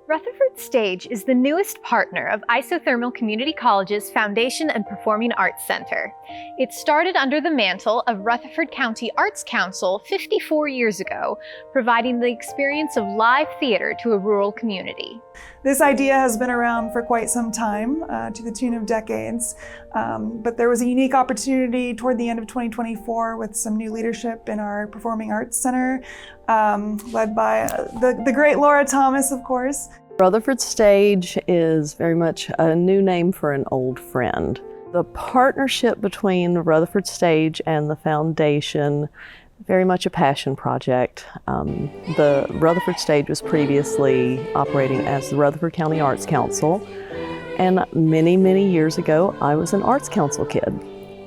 Rutherford Stage is the newest partner of Isothermal Community College's Foundation and Performing Arts Center. It started under the mantle of Rutherford County Arts Council 54 years ago, providing the experience of live theater to a rural community. This idea has been around for quite some time, to the tune of decades, but there was a unique opportunity toward the end of 2024 with some new leadership in our Performing Arts Center, led by the great Laura Thomas, of course. Rutherford Stage is very much a new name for an old friend. The partnership between Rutherford Stage and the foundation, very much a passion project. The Rutherford Stage was previously operating as the Rutherford County Arts Council, and many, many years ago I was an Arts Council kid,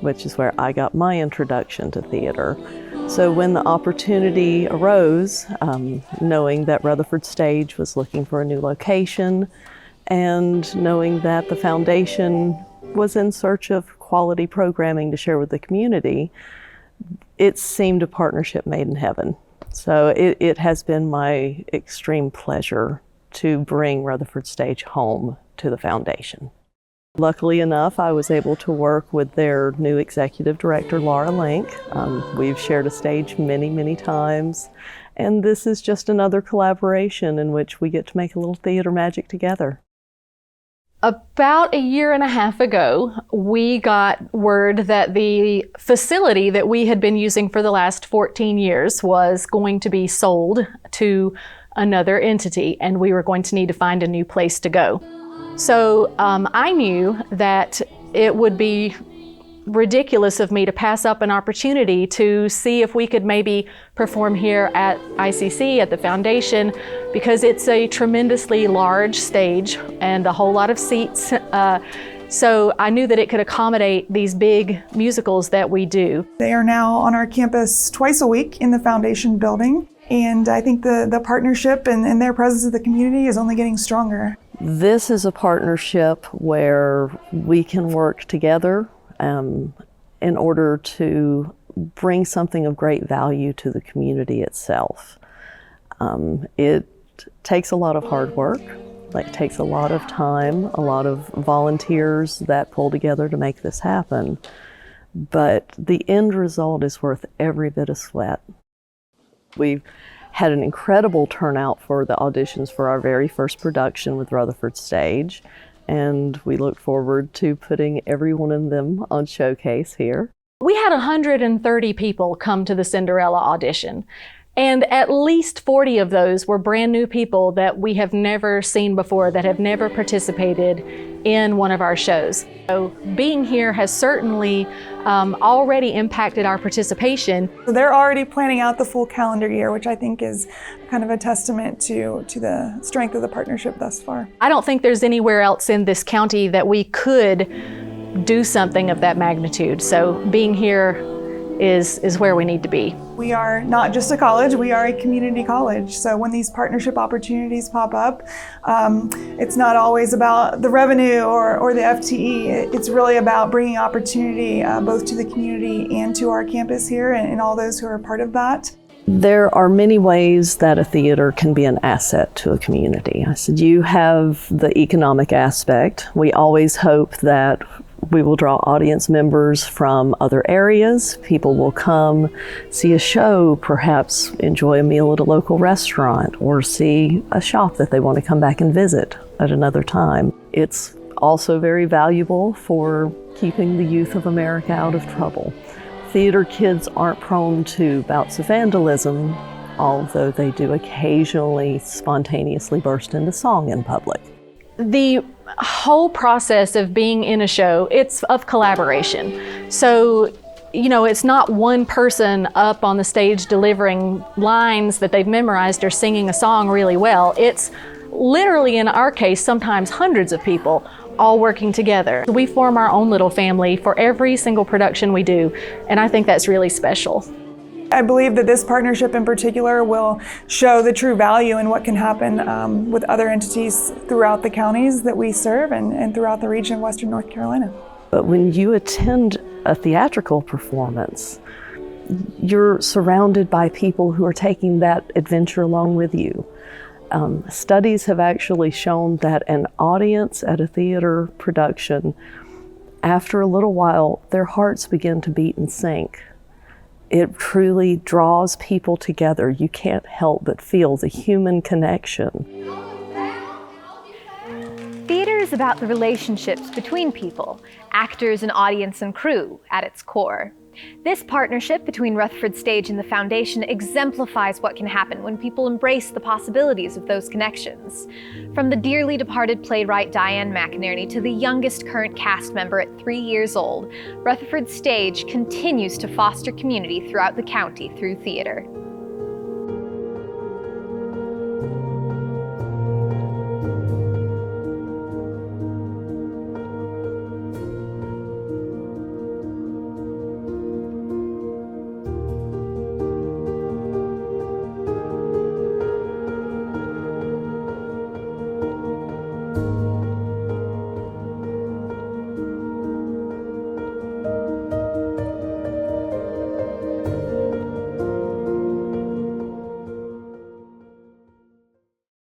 which is where I got my introduction to theater. So when the opportunity arose, knowing that Rutherford Stage was looking for a new location, and knowing that the foundation was in search of quality programming to share with the community, it seemed a partnership made in heaven. So it has been my extreme pleasure to bring Rutherford Stage home to the foundation. Luckily enough, I was able to work with their new executive director, Laura Link. We've shared a stage many, many times, and this is just another collaboration in which we get to make a little theater magic together. About a year and a half ago, we got word that the facility that we had been using for the last 14 years was going to be sold to another entity, and we were going to need to find a new place to go. So I knew that it would be ridiculous of me to pass up an opportunity to see if we could maybe perform here at ICC, at the foundation, because it's a tremendously large stage and a whole lot of seats. So I knew that it could accommodate these big musicals that we do. They are now on our campus twice a week in the foundation building, and I think the partnership and their presence in the community is only getting stronger. This is a partnership where we can work together in order to bring something of great value to the community itself. It takes a lot of hard work, it takes a lot of time, a lot of volunteers that pull together to make this happen, but the end result is worth every bit of sweat. We've had an incredible turnout for the auditions for our very first production with Rutherford Stage, and we look forward to putting every one of them on showcase here. We had 130 people come to the Cinderella audition, and at least 40 of those were brand new people that we have never seen before, that have never participated in one of our shows. So being here has certainly already impacted our participation. So they're already planning out the full calendar year, which I think is kind of a testament to the strength of the partnership thus far. I don't think there's anywhere else in this county that we could do something of that magnitude. So being here is where we need to be. We are not just a college, we are a community college. So when these partnership opportunities pop up, it's not always about the revenue or the FTE. It's really about bringing opportunity both to the community and to our campus here and all those who are part of that. There are many ways that a theater can be an asset to a community. I said, you have the economic aspect. We always hope that we will draw audience members from other areas. People will come see a show, perhaps enjoy a meal at a local restaurant, or see a shop that they want to come back and visit at another time. It's also very valuable for keeping the youth of America out of trouble. Theater kids aren't prone to bouts of vandalism, although they do occasionally spontaneously burst into song in public. The whole process of being in a show, it's of collaboration. So, it's not one person up on the stage delivering lines that they've memorized or singing a song really well. It's literally, in our case, sometimes hundreds of people all working together. We form our own little family for every single production we do, and I think that's really special. I believe that this partnership in particular will show the true value in what can happen with other entities throughout the counties that we serve and throughout the region of Western North Carolina. But when you attend a theatrical performance, you're surrounded by people who are taking that adventure along with you. Studies have actually shown that an audience at a theater production, after a little while, their hearts begin to beat in sync. It truly draws people together. You can't help but feel the human connection. Theater is about the relationships between people, actors and audience and crew at its core. This partnership between Rutherford Stage and the Foundation exemplifies what can happen when people embrace the possibilities of those connections. From the dearly departed playwright Diane McInerney to the youngest current cast member at 3 years old, Rutherford Stage continues to foster community throughout the county through theater.